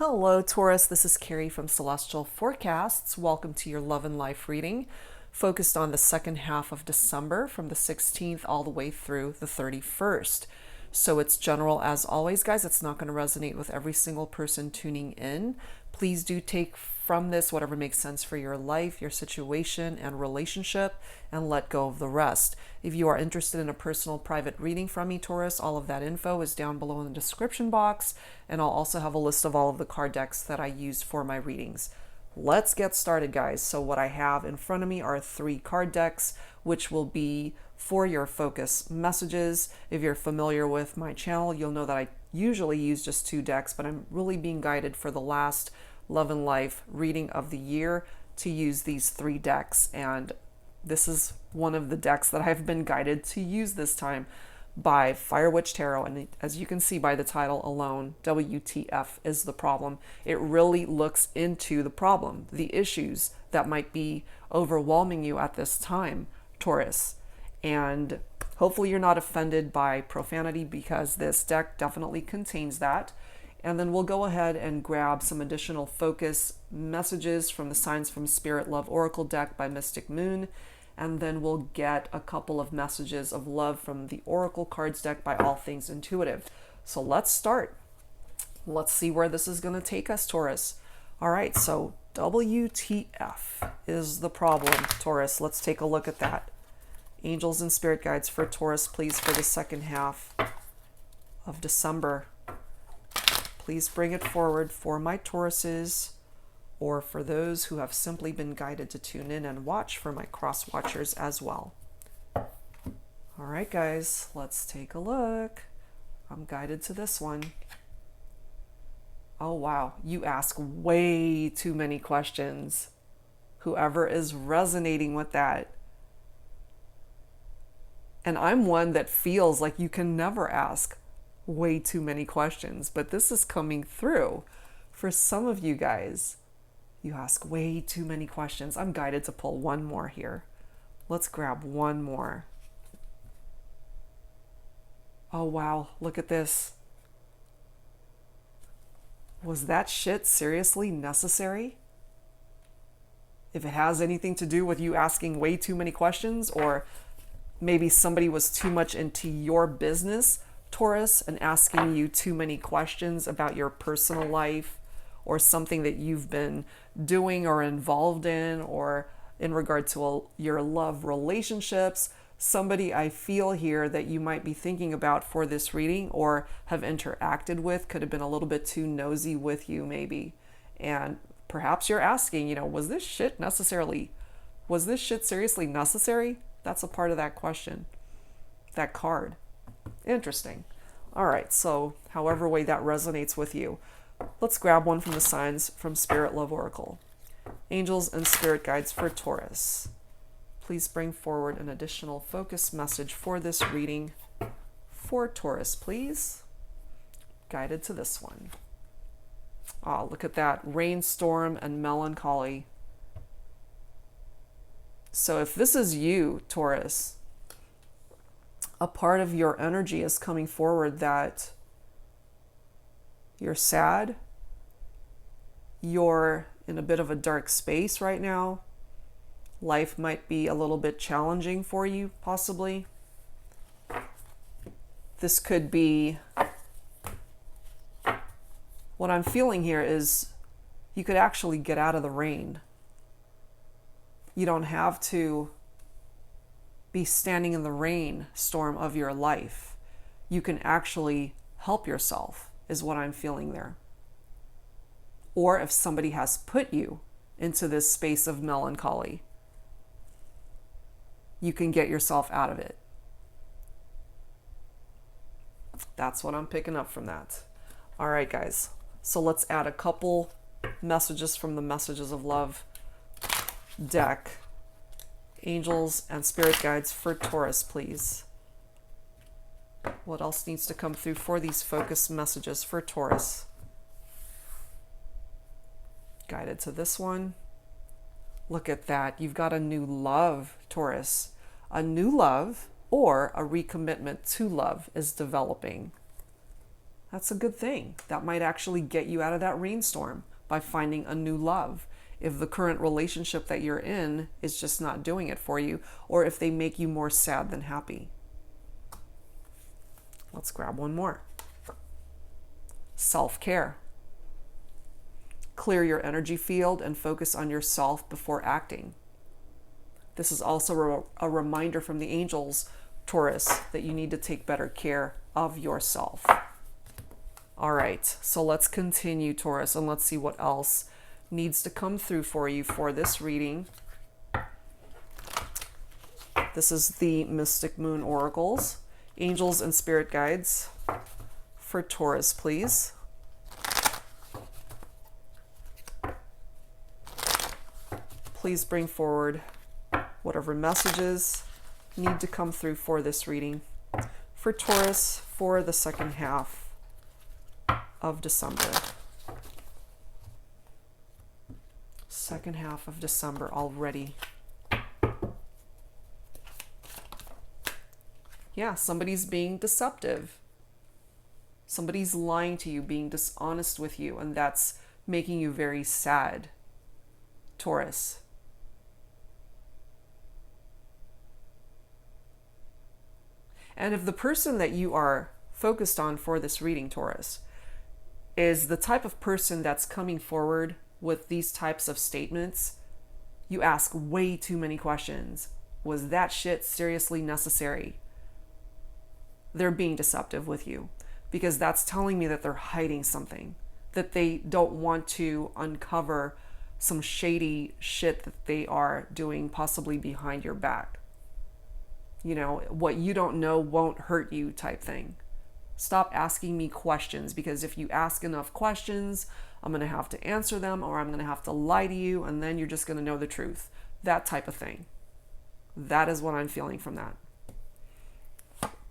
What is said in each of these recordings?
Hello, Taurus. This is Carrie from Celestial Forecasts. Welcome to your love and life reading, focused on the second half of December from the 16th all the way through the 31st. So it's general as always, guys. It's not going to resonate with every single person tuning in. Please do take from this whatever makes sense for your life, your situation, and relationship, and let go of the rest. If you are interested in a personal private reading from me, Taurus, all of that info is down below in the description box, and I'll also have a list of all of the card decks that I use for my readings. Let's get started, guys. So what I have in front of me are 3 card decks, which will be for your focus messages. If you're familiar with my channel, you'll know that I usually use just 2 decks, but I'm really being guided for the last love and life reading of the year to use these 3 decks. And this is one of the decks that I've been guided to use this time by Fire Witch Tarot. And as you can see by the title alone, WTF is the problem. It really looks into the problem, the issues that might be overwhelming you at this time, Taurus. And hopefully you're not offended by profanity, because this deck definitely contains that. And then we'll go ahead and grab some additional focus messages from the Signs from Spirit Love Oracle deck by Mystic Moon. And then we'll get a couple of messages of love from the Oracle cards deck by All Things Intuitive. So let's start. Let's see where this is going to take us, Taurus. All right, so WTF is the problem, Taurus. Let's take a look at that. Angels and spirit guides for Taurus, please, for the second half of December. Please bring it forward for my Tauruses, or for those who have simply been guided to tune in and watch, for my cross watchers as well. All right, guys, let's take a look. I'm guided to this one. Oh, wow. You ask way too many questions. Whoever is resonating with that. And I'm one that feels like you can never ask way too many questions, but this is coming through for some of you guys. You ask way too many questions. I'm guided to pull one more here. Let's grab one more. Oh, wow. Look at this. Was that shit seriously necessary? If it has anything to do with you asking way too many questions, or maybe somebody was too much into your business, Taurus, and asking you too many questions about your personal life, or something that you've been doing or involved in, or in regard to your love relationships. Somebody I feel here that you might be thinking about for this reading or have interacted with could have been a little bit too nosy with you, maybe. And perhaps you're asking, was this shit seriously necessary? That's a part of that question, that card. Interesting. All right, so however way that resonates with you, let's grab one from the Signs from Spirit Love Oracle. Angels and spirit guides for Taurus. Please bring forward an additional focus message for this reading for Taurus, please. Guided to this one. Oh, look at that. Rainstorm and melancholy. So if this is you, Taurus, a part of your energy is coming forward that you're sad, you're in a bit of a dark space right now. Life might be a little bit challenging for you, possibly. This could be, what I'm feeling here is you could actually get out of the rain. You don't have to be standing in the rainstorm of your life. You can actually help yourself, is what I'm feeling there. Or if somebody has put you into this space of melancholy, you can get yourself out of it. That's what I'm picking up from that. All right, guys. So let's add a couple messages from the Messages of Love deck. Angels and spirit guides for Taurus, please. What else needs to come through for these focus messages for Taurus? Guided to this one. Look at that. You've got a new love, Taurus. A new love or a recommitment to love is developing. That's a good thing. That might actually get you out of that rainstorm by finding a new love. If the current relationship that you're in is just not doing it for you, or if they make you more sad than happy. Let's grab one more. Self-care. Clear your energy field and focus on yourself before acting. This is also a reminder from the angels, Taurus, that you need to take better care of yourself. All right, so let's continue, Taurus, and let's see what else needs to come through for you for this reading. This is the Mystic Moon Oracles. Angels and spirit guides for Taurus, please. Please bring forward whatever messages need to come through for this reading for Taurus for the second half of December. Second half of December already. Yeah, somebody's being deceptive. Somebody's lying to you, being dishonest with you, and that's making you very sad, Taurus. And if the person that you are focused on for this reading, Taurus, is the type of person that's coming forward with these types of statements, you ask way too many questions. Was that shit seriously necessary? They're being deceptive with you, because that's telling me that they're hiding something, that they don't want to uncover some shady shit that they are doing possibly behind your back. You know, what you don't know won't hurt you type thing. Stop asking me questions, because if you ask enough questions, I'm going to have to answer them, or I'm going to have to lie to you, and then you're just going to know the truth. That type of thing. That is what I'm feeling from that.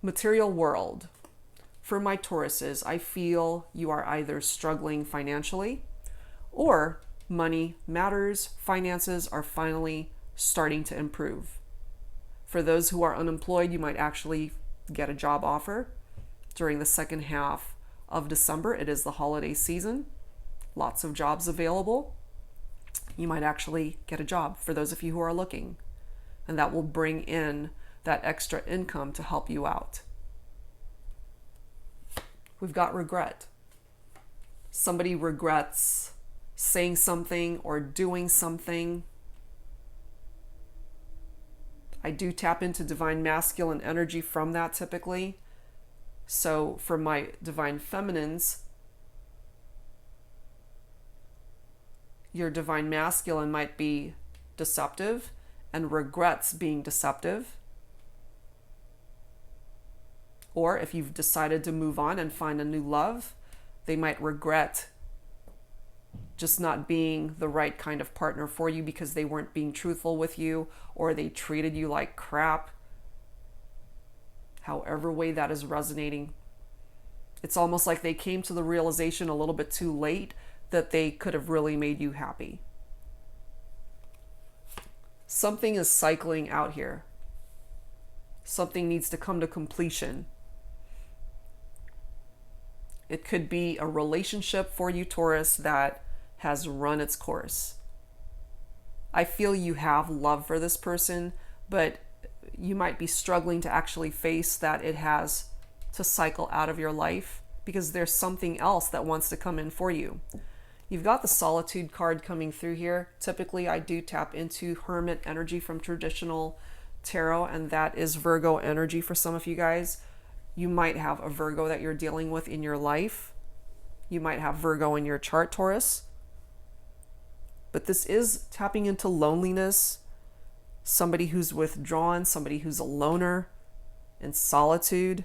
Material world. For my Tauruses, I feel you are either struggling financially, or money matters, finances are finally starting to improve. For those who are unemployed, you might actually get a job offer during the second half of December. It is the holiday season. Lots of jobs available. You might actually get a job for those of you who are looking. And that will bring in that extra income to help you out. We've got regret. Somebody regrets saying something or doing something. I do tap into divine masculine energy from that typically. So for my divine feminines, your divine masculine might be deceptive and regrets being deceptive. Or if you've decided to move on and find a new love, they might regret just not being the right kind of partner for you because they weren't being truthful with you, or they treated you like crap. However way that is resonating. It's almost like they came to the realization a little bit too late that they could have really made you happy. Something is cycling out here. Something needs to come to completion. It could be a relationship for you, Taurus, that has run its course. I feel you have love for this person, but you might be struggling to actually face that it has to cycle out of your life because there's something else that wants to come in for you. You've got the Solitude card coming through here. Typically, I do tap into Hermit energy from traditional tarot, and that is Virgo energy for some of you guys. You might have a Virgo that you're dealing with in your life. You might have Virgo in your chart, Taurus. But this is tapping into loneliness, somebody who's withdrawn, somebody who's a loner, in solitude.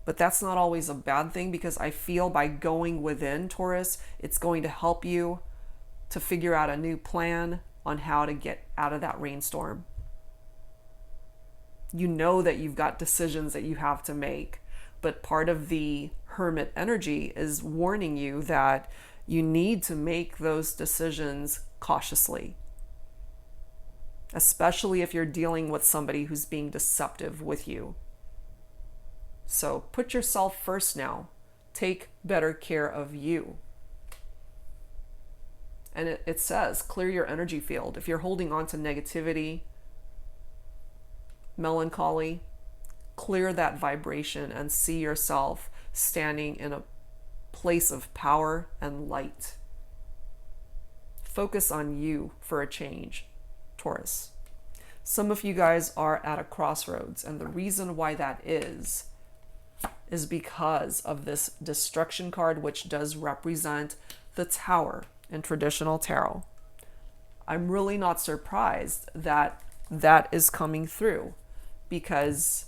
But that's not always a bad thing, because I feel by going within, Taurus, it's going to help you to figure out a new plan on how to get out of that rainstorm. You know that you've got decisions that you have to make, but part of the Hermit energy is warning you that you need to make those decisions cautiously, especially if you're dealing with somebody who's being deceptive with you. So put yourself first now. Take better care of you. And it says, clear your energy field. If you're holding on to negativity, melancholy, clear that vibration and see yourself standing in a place of power and light. Focus on you for a change, Taurus. Some of you guys are at a crossroads, and the reason why that is because of this destruction card, which does represent the Tower in traditional tarot. I'm really not surprised that that is coming through, because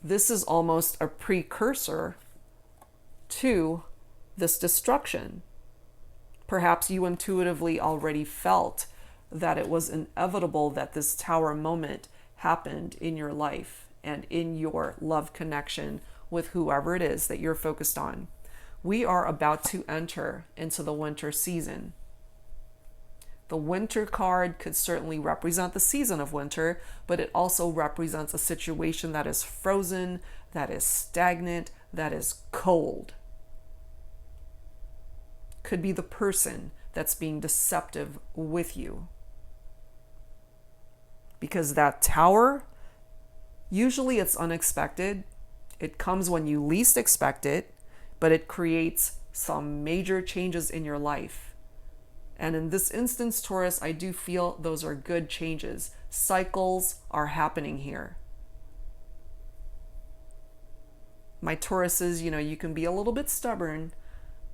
this is almost a precursor to this destruction. Perhaps you intuitively already felt that it was inevitable that this Tower moment happened in your life and in your love connection with whoever it is that you're focused on. We are about to enter into the winter season. The winter card could certainly represent the season of winter, but it also represents a situation that is frozen, that is stagnant, that is cold. Could be the person that's being deceptive with you. Because that Tower, usually it's unexpected. It comes when you least expect it, but it creates some major changes in your life. And in this instance, Taurus, I do feel those are good changes. Cycles are happening here. My Tauruses, you can be a little bit stubborn,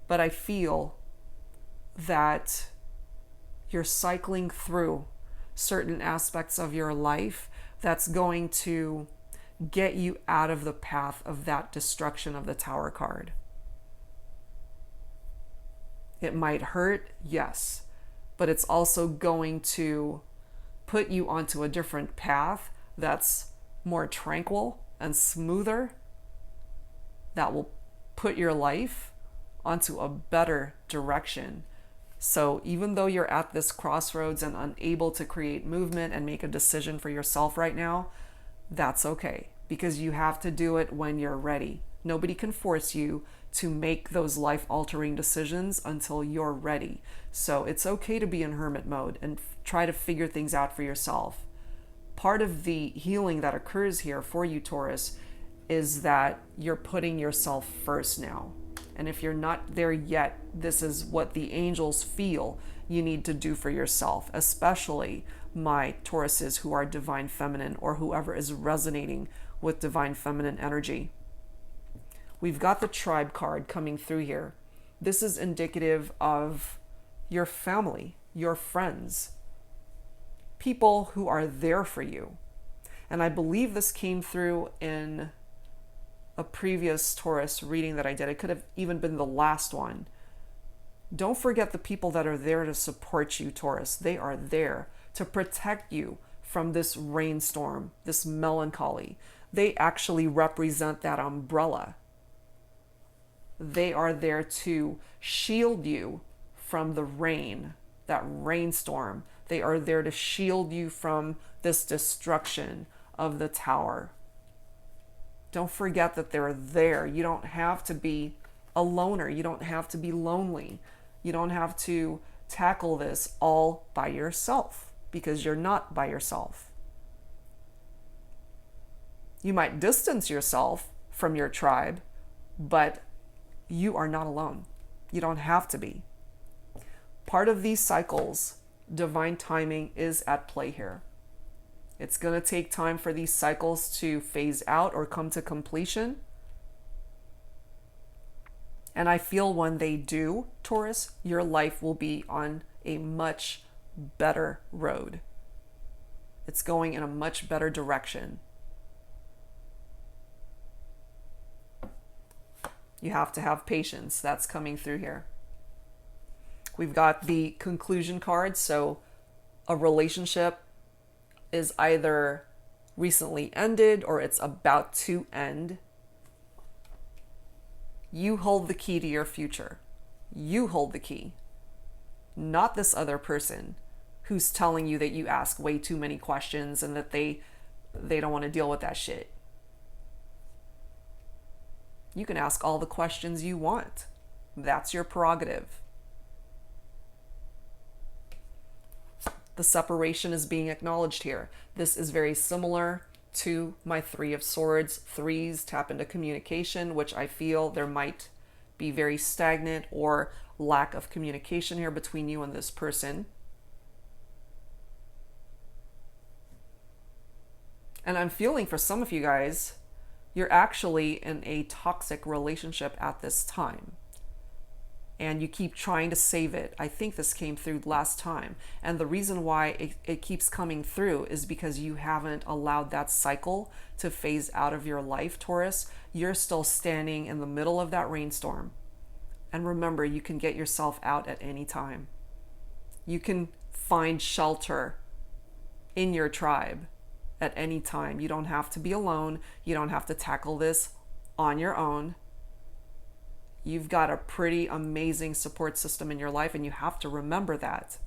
but I feel that you're cycling through certain aspects of your life that's going to get you out of the path of that destruction of the Tower card. It might hurt, yes, but it's also going to put you onto a different path that's more tranquil and smoother, that will put your life onto a better direction. So even though you're at this crossroads and unable to create movement and make a decision for yourself right now, that's okay, because you have to do it when you're ready. Nobody can force you to make those life-altering decisions until you're ready. So it's okay to be in hermit mode and try to figure things out for yourself. Part of the healing that occurs here for you, Taurus, is that you're putting yourself first now. And if you're not there yet, this is what the angels feel you need to do for yourself, especially my Tauruses who are divine feminine, or whoever is resonating with divine feminine energy. We've got the tribe card coming through here. This is indicative of your family, your friends, people who are there for you. And I believe this came through in a previous Taurus reading that I did. It could have even been the last one. Don't forget the people that are there to support you, Taurus. They are there to protect you from this rainstorm, this melancholy. They actually represent that umbrella. They are there to shield you from the rain, that rainstorm. They are there to shield you from this destruction of the Tower. Don't forget that they're there. You don't have to be a loner. You don't have to be lonely. You don't have to tackle this all by yourself, because you're not by yourself. You might distance yourself from your tribe, but you are not alone. You don't have to be. Part of these cycles, divine timing is at play here. It's going to take time for these cycles to phase out or come to completion. And I feel when they do, Taurus, your life will be on a much better road. It's going in a much better direction. You have to have patience. That's coming through here. We've got the conclusion card. So a relationship is either recently ended or it's about to end. You hold the key to your future. You hold the key, not this other person who's telling you that you ask way too many questions and that they don't want to deal with that shit. You can ask all the questions you want. That's your prerogative. The separation is being acknowledged here. This is very similar to my Three of Swords. Threes tap into communication, which I feel there might be very stagnant or lack of communication here between you and this person. And I'm feeling for some of you guys, you're actually in a toxic relationship at this time. And you keep trying to save it. I think this came through last time. And the reason why it keeps coming through is because you haven't allowed that cycle to phase out of your life, Taurus. You're still standing in the middle of that rainstorm. And remember, you can get yourself out at any time. You can find shelter in your tribe at any time. You don't have to be alone. You don't have to tackle this on your own. You've got a pretty amazing support system in your life, and you have to remember that.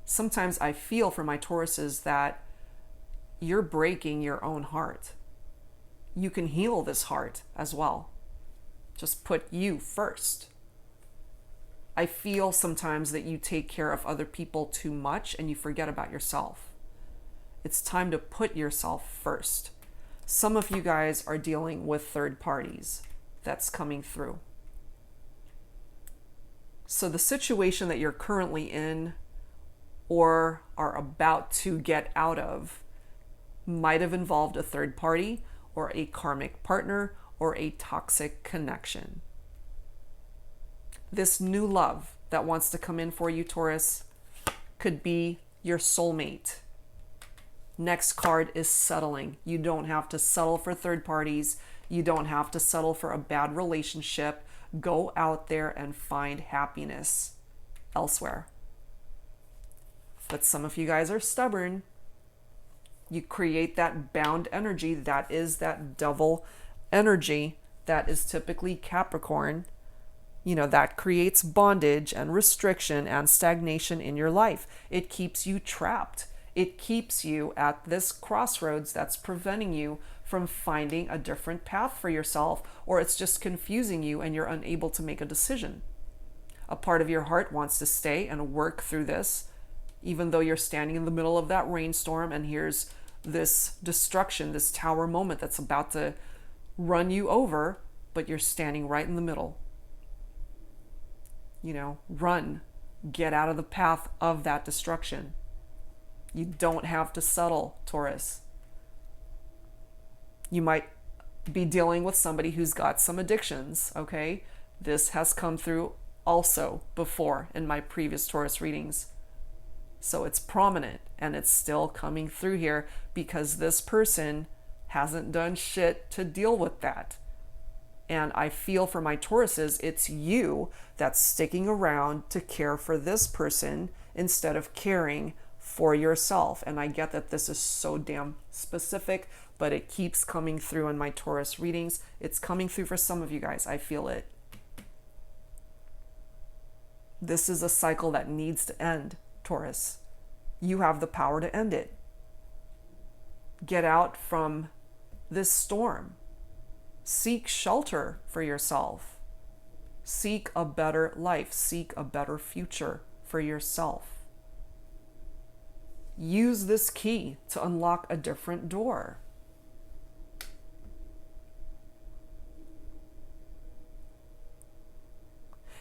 Sometimes I feel for my Tauruses that you're breaking your own heart. You can heal this heart as well. Just put you first. I feel sometimes that you take care of other people too much and you forget about yourself. It's time to put yourself first. Some of you guys are dealing with third parties. That's coming through. So the situation that you're currently in or are about to get out of might have involved a third party or a karmic partner or a toxic connection. This new love that wants to come in for you, Taurus, could be your soulmate. Next card is settling. You don't have to settle for third parties. You don't have to settle for a bad relationship. Go out there and find happiness elsewhere. But some of you guys are stubborn. You create that bound energy. That is that devil energy. That is typically Capricorn. You know, that creates bondage and restriction and stagnation in your life. It keeps you trapped. It keeps you at this crossroads that's preventing you from finding a different path for yourself, or it's just confusing you and you're unable to make a decision. A part of your heart wants to stay and work through this, even though you're standing in the middle of that rainstorm and here's this destruction, this tower moment that's about to run you over, but you're standing right in the middle. You know, run, get out of the path of that destruction. You don't have to settle, Taurus. You might be dealing with somebody who's got some addictions, okay? This has come through also before in my previous Taurus readings. So it's prominent and it's still coming through here because this person hasn't done shit to deal with that. And I feel for my Tauruses, it's you that's sticking around to care for this person instead of caring for yourself. And I get that this is so damn specific, but it keeps coming through in my Taurus readings. It's coming through for some of you guys. I feel it. This is a cycle that needs to end, Taurus. You have the power to end it. Get out from this storm. Seek shelter for yourself. Seek a better life. Seek a better future for yourself. Use this key to unlock a different door.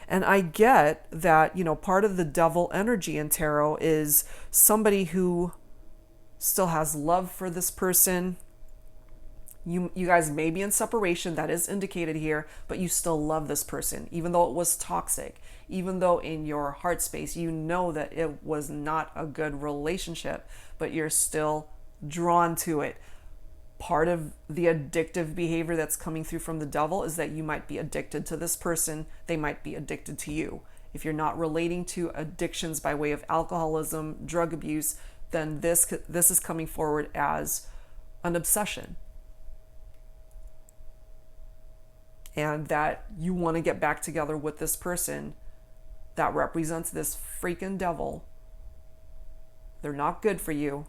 And I get that, you know, part of the devil energy in tarot is somebody who still has love for this person. You guys may be in separation, that is indicated here, but you still love this person, even though it was toxic, even though in your heart space, you know that it was not a good relationship, but you're still drawn to it. Part of the addictive behavior that's coming through from the devil is that you might be addicted to this person. They might be addicted to you. If you're not relating to addictions by way of alcoholism, drug abuse, then this is coming forward as an obsession. And that you want to get back together with this person that represents this freaking devil. They're not good for you.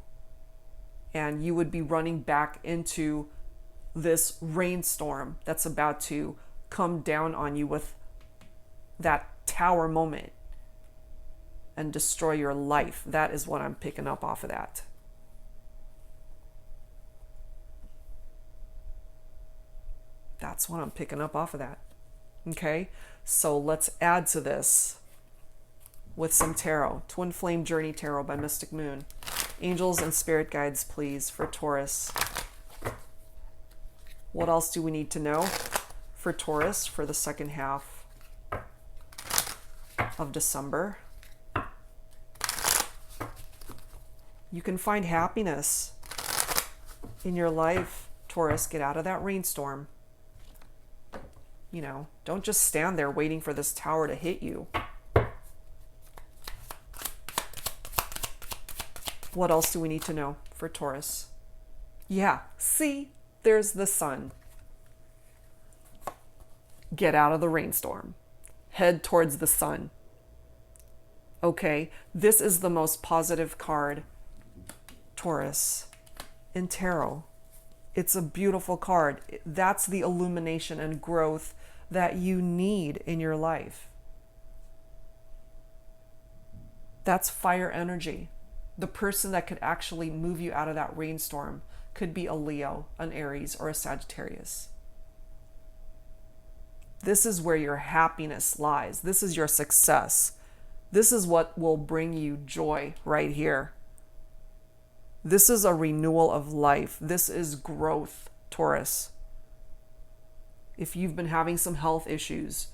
And you would be running back into this rainstorm that's about to come down on you with that tower moment and destroy your life. That is what I'm picking up off of that. That's what I'm picking up off of that. Okay, so let's add to this with some tarot. Twin Flame Journey Tarot by Mystic Moon. Angels and spirit guides, please, for Taurus. What else do we need to know for Taurus for the second half of December? You can find happiness in your life, Taurus. Get out of that rainstorm. You know, don't just stand there waiting for this tower to hit you. What else do we need to know for Taurus? Yeah, see, there's the sun. Get out of the rainstorm. Head towards the sun. Okay, this is the most positive card, Taurus, in tarot. It's a beautiful card. That's the illumination and growth that you need in your life. That's fire energy. The person that could actually move you out of that rainstorm could be a Leo, an Aries, or a Sagittarius. This is where your happiness lies. This is your success. This is what will bring you joy right here. This is a renewal of life. This is growth, Taurus. If you've been having some health issues,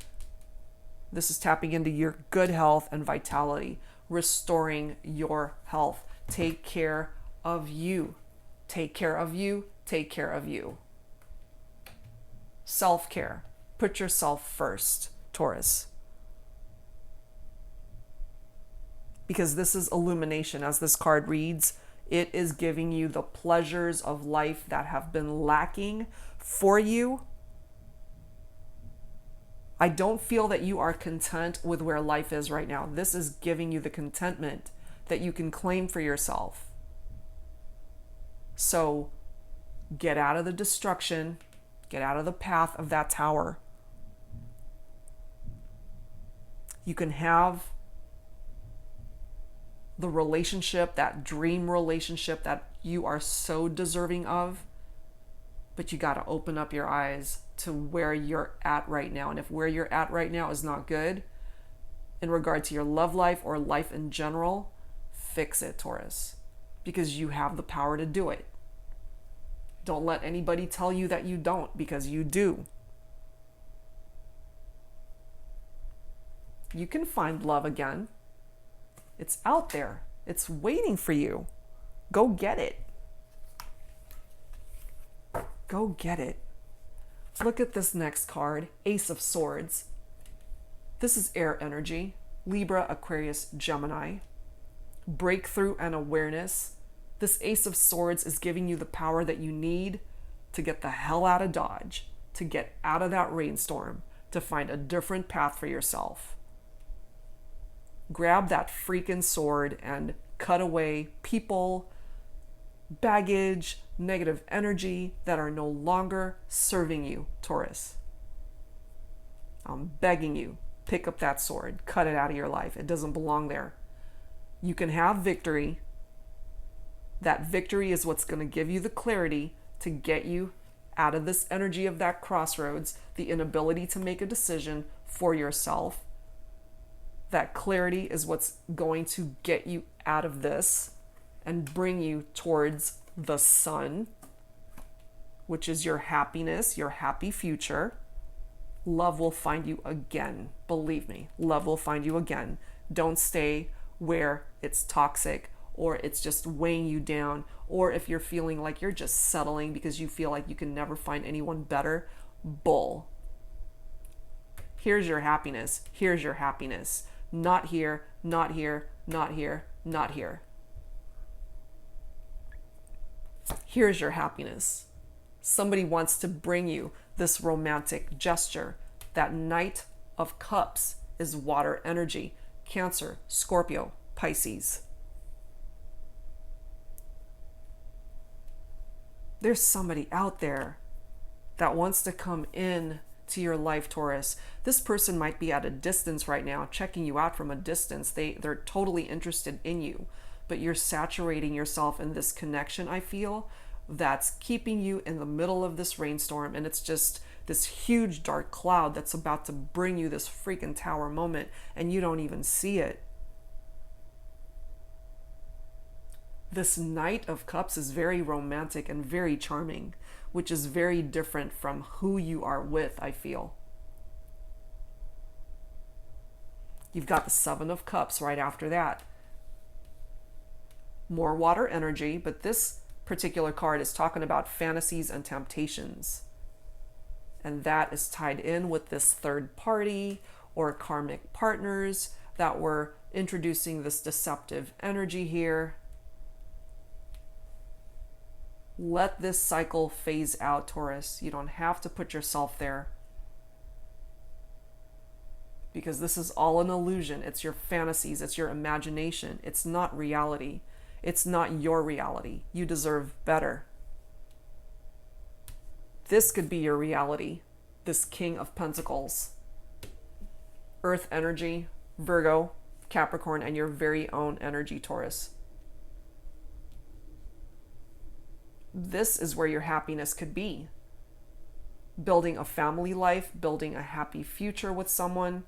this is tapping into your good health and vitality, restoring your health. Take care of you. Take care of you. Take care of you. Self-care. Put yourself first, Taurus. Because this is illumination. As this card reads, it is giving you the pleasures of life that have been lacking for you. I don't feel that you are content with where life is right now. This is giving you the contentment that you can claim for yourself. So get out of the destruction, get out of the path of that tower. You can have the relationship, that dream relationship that you are so deserving of, but you got to open up your eyes to where you're at right now. And if where you're at right now is not good in regard to your love life or life in general, fix it, Taurus, because you have the power to do it. Don't let anybody tell you that you don't, because you do. You can find love again. It's out there. It's waiting for you. Go get it. Go get it. Look at this next card, Ace of Swords. This is air energy, Libra, Aquarius, Gemini. Breakthrough and awareness. This Ace of Swords is giving you the power that you need to get the hell out of Dodge, to get out of that rainstorm, to find a different path for yourself. Grab that freaking sword and cut away people, baggage, negative energy that are no longer serving you, Taurus. I'm begging you, pick up that sword, cut it out of your life. It doesn't belong there. You can have victory. That victory is what's going to give you the clarity to get you out of this energy of that crossroads, the inability to make a decision for yourself. That clarity is what's going to get you out of this and bring you towards the sun, which is your happiness, your happy future. Love will find you again. Believe me, love will find you again. Don't stay where it's toxic or it's just weighing you down, or if you're feeling like you're just settling because you feel like you can never find anyone better. Bull. Here's your happiness. Here's your happiness. Not here, not here, not here, not here. Here's your happiness. Somebody wants to bring you this romantic gesture. That Knight of Cups is water energy. Cancer, Scorpio, Pisces. There's somebody out there that wants to come in to your life, Taurus. This person might be at a distance right now, checking you out from a distance. They're totally interested in you, but you're saturating yourself in this connection, I feel, that's keeping you in the middle of this rainstorm, and it's just this huge dark cloud that's about to bring you this freaking tower moment, and you don't even see it. This Knight of Cups is very romantic and very charming, which is very different from who you are with, I feel. You've got the Seven of Cups right after that. More water energy, but this particular card is talking about fantasies and temptations. And that is tied in with this third party or karmic partners that were introducing this deceptive energy here. Let this cycle phase out, Taurus. You don't have to put yourself there, because this is all an illusion. It's your fantasies. It's your imagination. It's not reality. It's not your reality. You deserve better. This could be your reality. This King of Pentacles. Earth energy, Virgo, Capricorn, and your very own energy, Taurus. This is where your happiness could be. Building a family life, building a happy future with someone.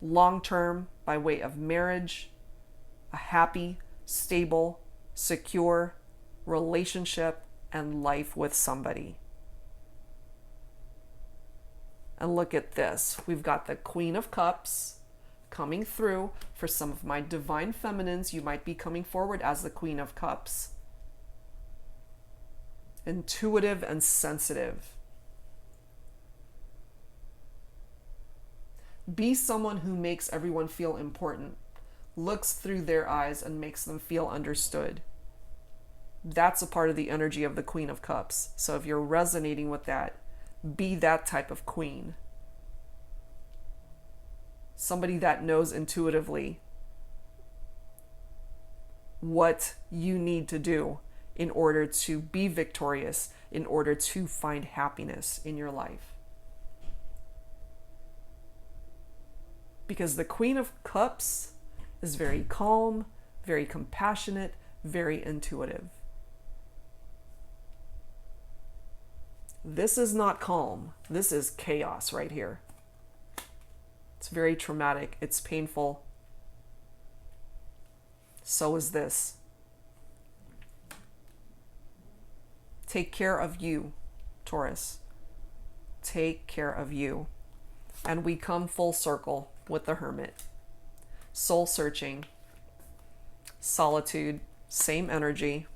Long term, by way of marriage. A happy, stable, secure relationship and life with somebody. And look at this. We've got the Queen of Cups coming through. For some of my divine feminines, you might be coming forward as the Queen of Cups. Intuitive and sensitive. Be someone who makes everyone feel important. Looks through their eyes and makes them feel understood. That's a part of the energy of the Queen of Cups. So if you're resonating with that, be that type of queen. Somebody that knows intuitively what you need to do in order to be victorious, in order to find happiness in your life. Because the Queen of Cups is very calm, very compassionate, very intuitive. This is not calm. This is chaos right here. It's very traumatic. It's painful. So is this. Take care of you, Taurus. Take care of you. And we come full circle with the Hermit. Soul searching, solitude, same energy.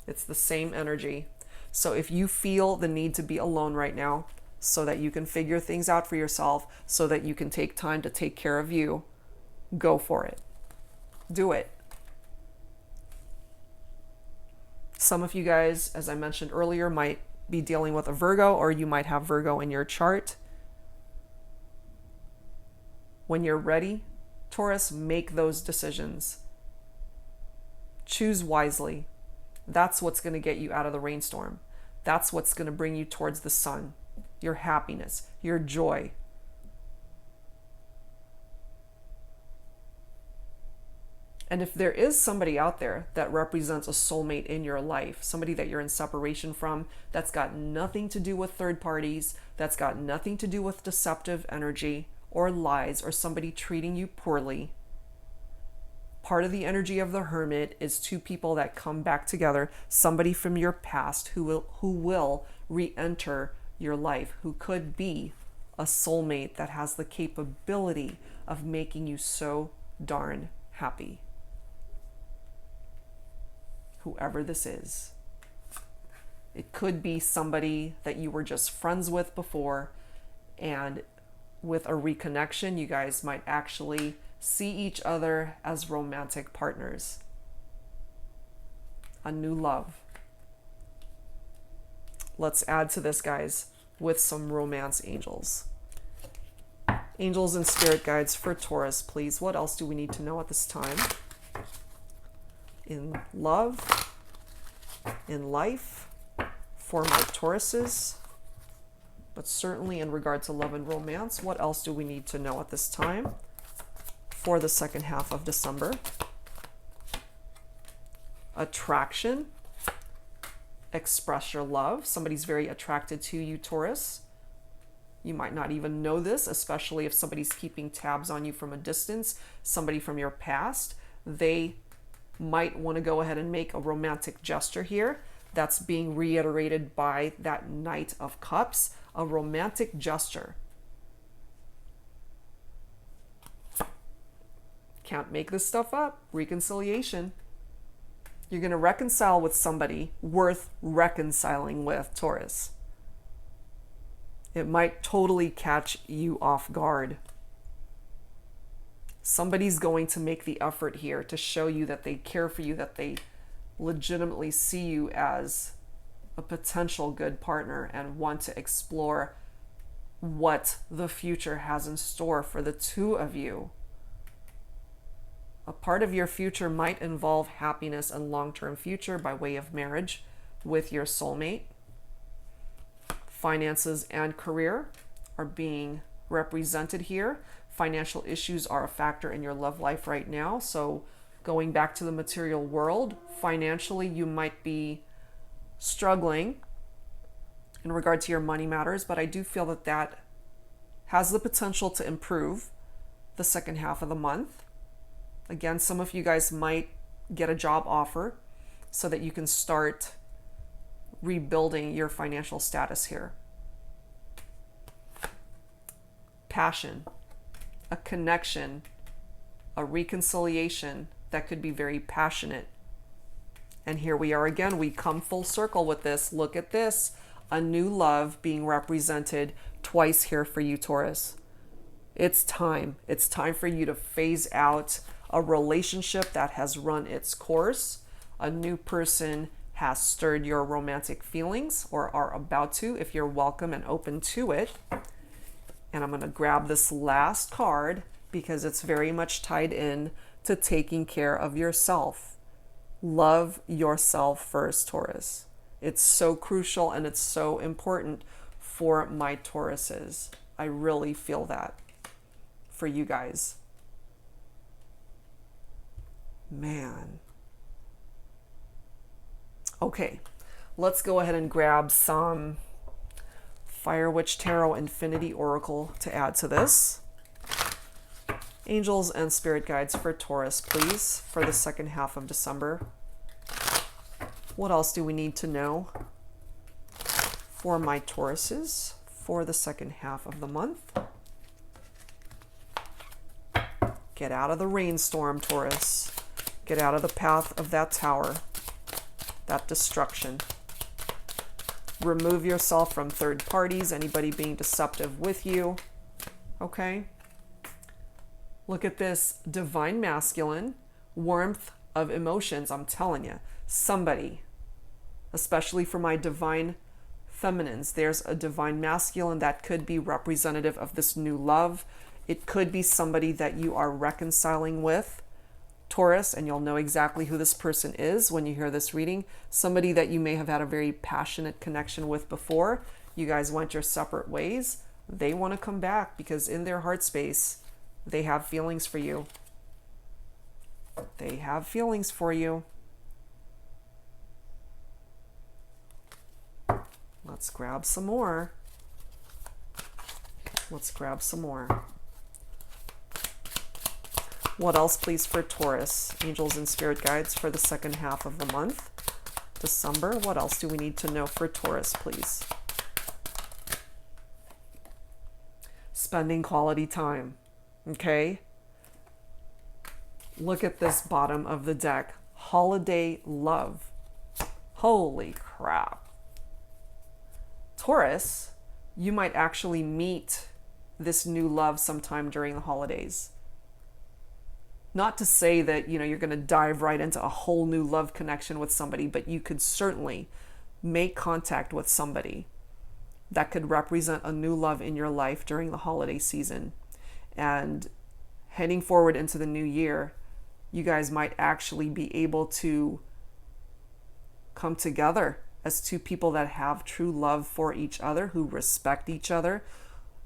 It's the same energy. So if you feel the need to be alone right now so that you can figure things out for yourself, so that you can take time to take care of you, go for it. Do it. Some of you guys, as I mentioned earlier, might be dealing with a Virgo, or you might have Virgo in your chart. When you're ready, Taurus, make those decisions. Choose wisely. That's what's going to get you out of the rainstorm. That's what's going to bring you towards the sun. Your happiness, your joy. And if there is somebody out there that represents a soulmate in your life, somebody that you're in separation from, that's got nothing to do with third parties, that's got nothing to do with deceptive energy or lies or somebody treating you poorly. Part of the energy of the Hermit is two people that come back together, somebody from your past who will re-enter your life, who could be a soulmate that has the capability of making you so darn happy. Whoever this is. It could be somebody that you were just friends with before, and with a reconnection, you guys might actually see each other as romantic partners. A new love. Let's add to this, guys, with some romance angels. Angels and spirit guides for Taurus, please. What else do we need to know at this time? In love, in life for my Tauruses, but certainly in regard to love and romance. What else do we need to know at this time for the second half of December? Attraction. Express your love. Somebody's very attracted to you, Taurus. You might not even know this, especially if somebody's keeping tabs on you from a distance, somebody from your past. They might want to go ahead and make a romantic gesture here. That's being reiterated by that Knight of Cups, a romantic gesture. Can't make this stuff up. Reconciliation. You're going to reconcile with somebody worth reconciling with, Taurus. It might totally catch you off guard. Somebody's going to make the effort here to show you that they care for you, that they legitimately see you as a potential good partner and want to explore what the future has in store for the two of you. A part of your future might involve happiness and long-term future by way of marriage with your soulmate. Finances and career are being represented here. Financial issues are a factor in your love life right now. So going back to the material world, financially you might be struggling in regard to your money matters, but I do feel that that has the potential to improve the second half of the month. Again, some of you guys might get a job offer so that you can start rebuilding your financial status here. Passion, a connection, a reconciliation that could be very passionate. And here we are again, we come full circle with this. Look at this, a new love being represented twice here for you, Taurus. It's time. It's time for you to phase out a relationship that has run its course. A new person has stirred your romantic feelings or are about to, if you're welcome and open to it. And I'm going to grab this last card because it's very much tied in to taking care of yourself. Love yourself first, Taurus. It's so crucial and it's so important for my Tauruses. I really feel that for you guys. Man. Okay, let's go ahead and grab some Fire Witch Tarot Infinity Oracle to add to this. Angels and spirit guides for Taurus, please, for the second half of December. What else do we need to know for my Tauruses for the second half of the month? Get out of the rainstorm, Taurus. Get out of the path of that tower, that destruction. Remove yourself from third parties, anybody being deceptive with you. Okay? Look at this divine masculine, warmth of emotions. I'm telling you, somebody, especially for my divine feminines, there's a divine masculine that could be representative of this new love. It could be somebody that you are reconciling with, Taurus, and you'll know exactly who this person is when you hear this reading. Somebody that you may have had a very passionate connection with before. You guys went your separate ways. They want to come back because in their heart space, they have feelings for you. They have feelings for you. Let's grab some more. Let's grab some more. What else, please, for Taurus? Angels and spirit guides for the second half of the month, December. What else do we need to know for Taurus, please? Spending quality time. Okay? Look at this bottom of the deck. Holiday love. Holy crap. Taurus, you might actually meet this new love sometime during the holidays. Not to say that, you're going to dive right into a whole new love connection with somebody, but you could certainly make contact with somebody that could represent a new love in your life during the holiday season. And heading forward into the new year, you guys might actually be able to come together as two people that have true love for each other, who respect each other,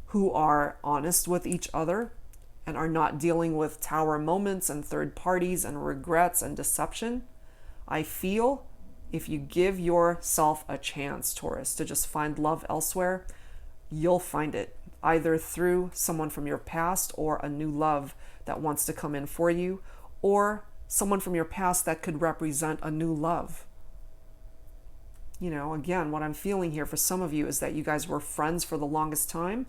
who are honest with each other, and are not dealing with tower moments and third parties and regrets and deception. I feel if you give yourself a chance, Taurus, to just find love elsewhere, you'll find it, either through someone from your past or a new love that wants to come in for you, or someone from your past that could represent a new love. You know, again, what I'm feeling here for some of you is that you guys were friends for the longest time,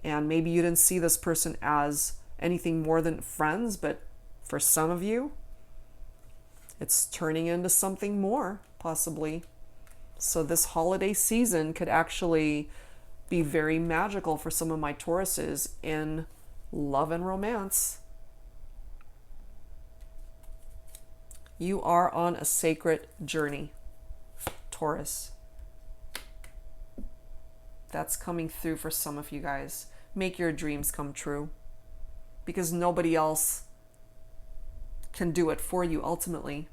and maybe you didn't see this person as anything more than friends, but for some of you, it's turning into something more, possibly. So this holiday season could actually be very magical for some of my Tauruses in love and romance. You are on a sacred journey, Taurus. That's coming through for some of you guys. Make your dreams come true, because nobody else can do it for you ultimately.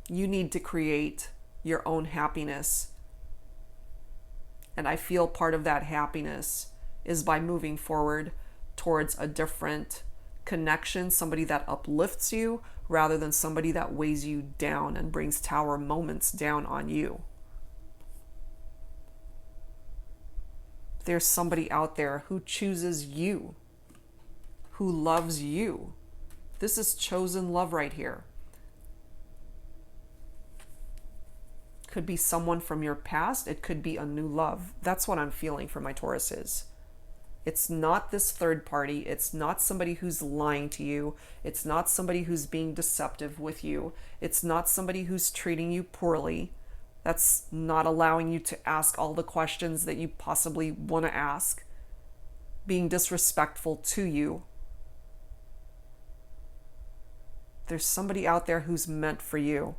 You need to create your own happiness. And I feel part of that happiness is by moving forward towards a different connection, somebody that uplifts you rather than somebody that weighs you down and brings tower moments down on you. There's somebody out there who chooses you, who loves you. This is chosen love right here. Could be someone from your past. It could be a new love. That's what I'm feeling for my Tauruses. It's not this third party. It's not somebody who's lying to you. It's not somebody who's being deceptive with you. It's not somebody who's treating you poorly. That's not allowing you to ask all the questions that you possibly want to ask. Being disrespectful to you. There's somebody out there who's meant for you.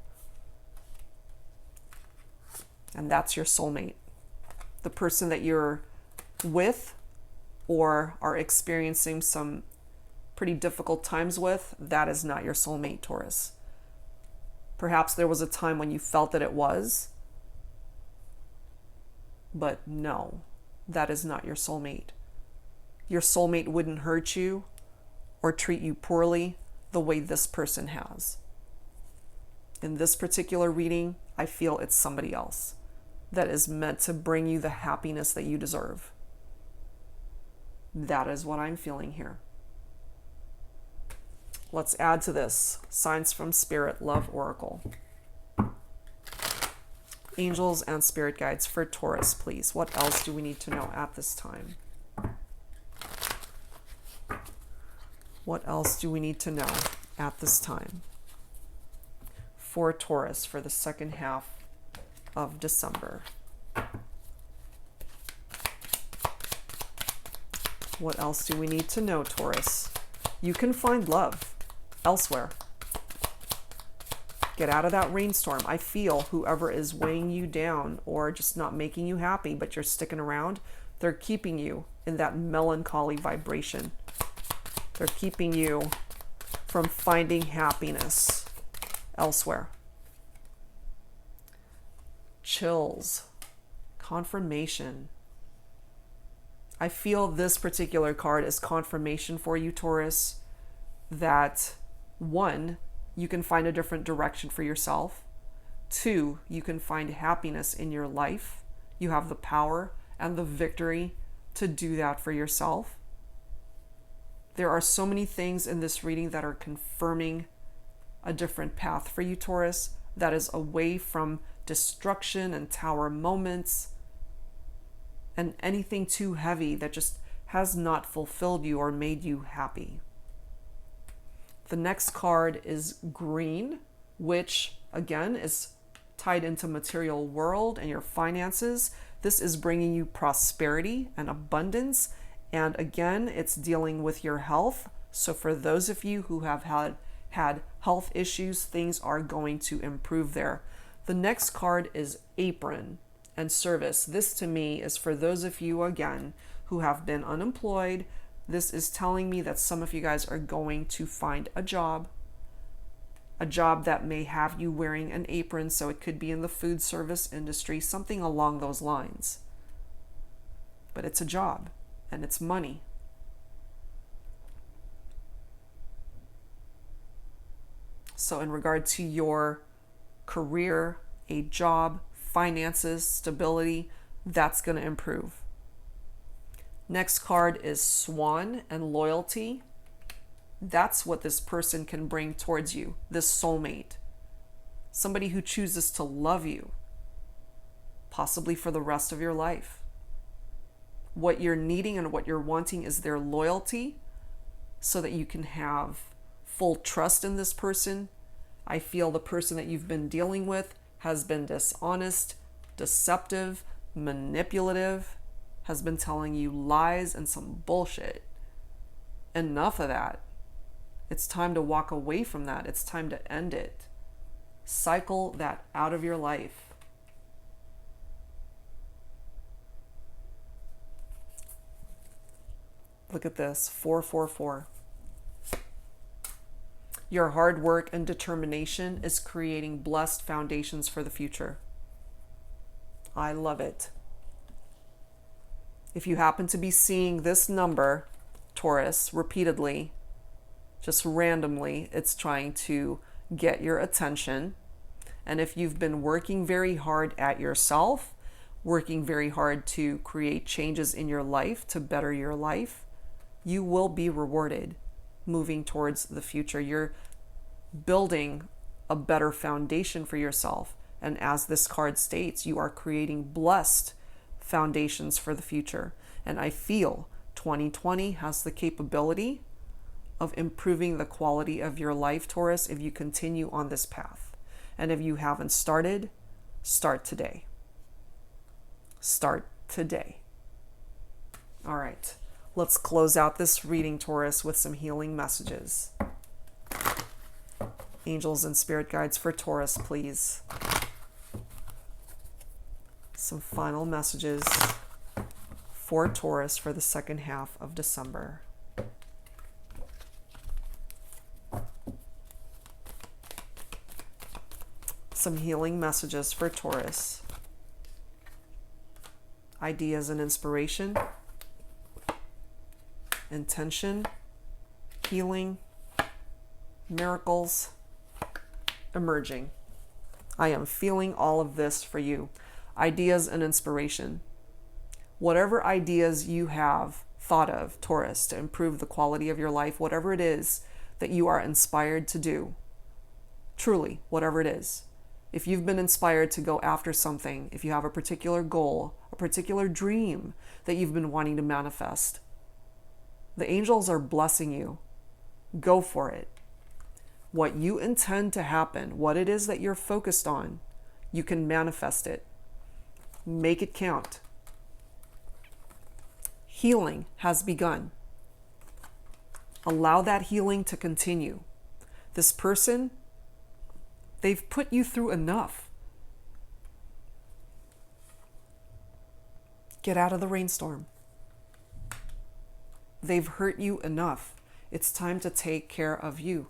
And that's your soulmate. The person that you're with or are experiencing some pretty difficult times with, that is not your soulmate, Taurus. Perhaps there was a time when you felt that it was, but no, that is not your soulmate. Your soulmate wouldn't hurt you or treat you poorly the way this person has. In this particular reading, I feel it's somebody else that is meant to bring you the happiness that you deserve. That is what I'm feeling here. Let's add to this Signs from Spirit Love Oracle. Angels and spirit guides for Taurus, please. What else do we need to know at this time? What else do we need to know at this time for Taurus for the second half of December? What else do we need to know, Taurus? You can find love elsewhere. Get out of that rainstorm. I feel whoever is weighing you down or just not making you happy, but you're sticking around, they're keeping you in that melancholy vibration. They're keeping you from finding happiness elsewhere. Chills. Confirmation. I feel this particular card is confirmation for you, Taurus, that 1, you can find a different direction for yourself. 2, you can find happiness in your life. You have the power and the victory to do that for yourself. There are so many things in this reading that are confirming a different path for you, Taurus, that is away from destruction and tower moments and anything too heavy that just has not fulfilled you or made you happy. The next card is green, which again is tied into material world and your finances. This is bringing you prosperity and abundance. And again, it's dealing with your health. So for those of you who have had health issues, things are going to improve there. The next card is apron and service. This to me is for those of you, again, who have been unemployed. This is telling me that some of you guys are going to find a job a job that may have you wearing an apron, so it could be in the food service industry, something along those lines. But it's a job, and it's money. So in regard to your career, a job, finances, stability, that's going to improve. Next card is Swan and loyalty. That's what this person can bring towards you, this soulmate. Somebody who chooses to love you, possibly for the rest of your life. What you're needing and what you're wanting is their loyalty so that you can have full trust in this person. I feel the person that you've been dealing with has been dishonest, deceptive, manipulative, has been telling you lies and some bullshit. Enough of that. It's time to walk away from that. It's time to end it. Cycle that out of your life. Look at this, 444. Your hard work and determination is creating blessed foundations for the future. I love it. If you happen to be seeing this number, Taurus, repeatedly, just randomly, it's trying to get your attention. And if you've been working very hard at yourself, working very hard to create changes in your life, to better your life, you will be rewarded moving towards the future. You're building a better foundation for yourself. And as this card states, you are creating blessed foundations for the future. And I feel 2020 has the capability of improving the quality of your life, Taurus, if you continue on this path. And if you haven't started, start today. Start today. All right, let's close out this reading, Taurus, with some healing messages. Angels and spirit guides for Taurus, please. Some final messages for Taurus for the second half of December. Some healing messages for Taurus. Ideas and inspiration. Intention. Healing. Miracles. Emerging. I am feeling all of this for you. Ideas and inspiration. Whatever ideas you have thought of, Taurus, to improve the quality of your life, whatever it is that you are inspired to do, truly, whatever it is. If you've been inspired to go after something, if you have a particular goal, a particular dream that you've been wanting to manifest, the angels are blessing you. Go for it. What you intend to happen, what it is that you're focused on, you can manifest it. Make it count. Healing has begun. Allow that healing to continue. This person, they've put you through enough. Get out of the rainstorm. They've hurt you enough. It's time to take care of you.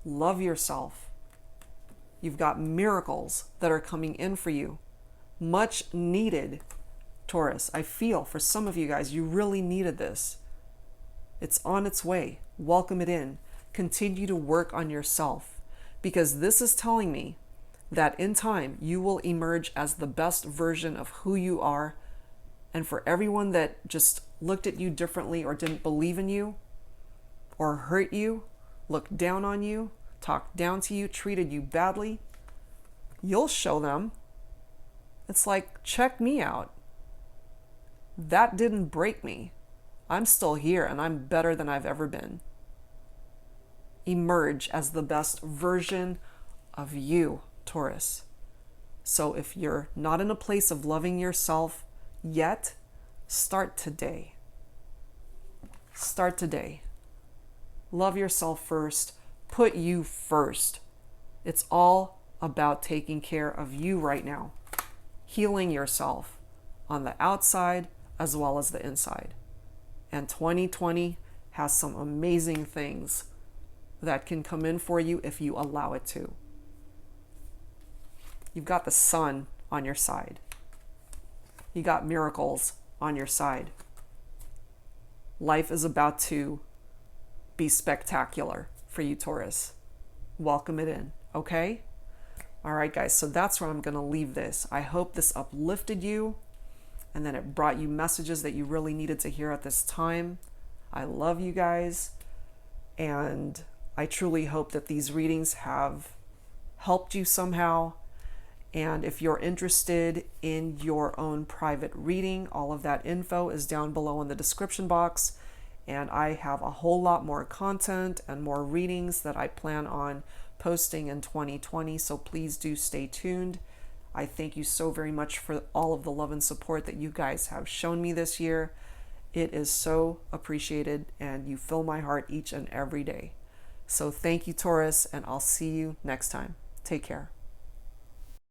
Love yourself. You've got miracles that are coming in for you. Much needed, Taurus. I feel for some of you guys, you really needed this. It's on its way. Welcome it in. Continue to work on yourself, because this is telling me that in time you will emerge as the best version of who you are. And for everyone that just looked at you differently or didn't believe in you or hurt you, looked down on you, talked down to you, treated you badly, you'll show them. It's like, check me out. That didn't break me. I'm still here and I'm better than I've ever been. Emerge as the best version of you, Taurus. So if you're not in a place of loving yourself yet, start today. Start today. Love yourself first. Put you first. It's all about taking care of you right now. Healing yourself on the outside as well as the inside. And 2020 has some amazing things that can come in for you if you allow it to. You've got the sun on your side. You got miracles on your side. Life is about to be spectacular for you, Taurus. Welcome it in, okay? All right, guys, so that's where I'm going to leave this. I hope this uplifted you and then it brought you messages that you really needed to hear at this time. I love you guys, and I truly hope that these readings have helped you somehow. And if you're interested in your own private reading, all of that info is down below in the description box. And I have a whole lot more content and more readings that I plan on posting in 2020. So please do stay tuned. I thank you so very much for all of the love and support that you guys have shown me this year. It is so appreciated, and you fill my heart each and every day. So thank you, Taurus, and I'll see you next time. Take care.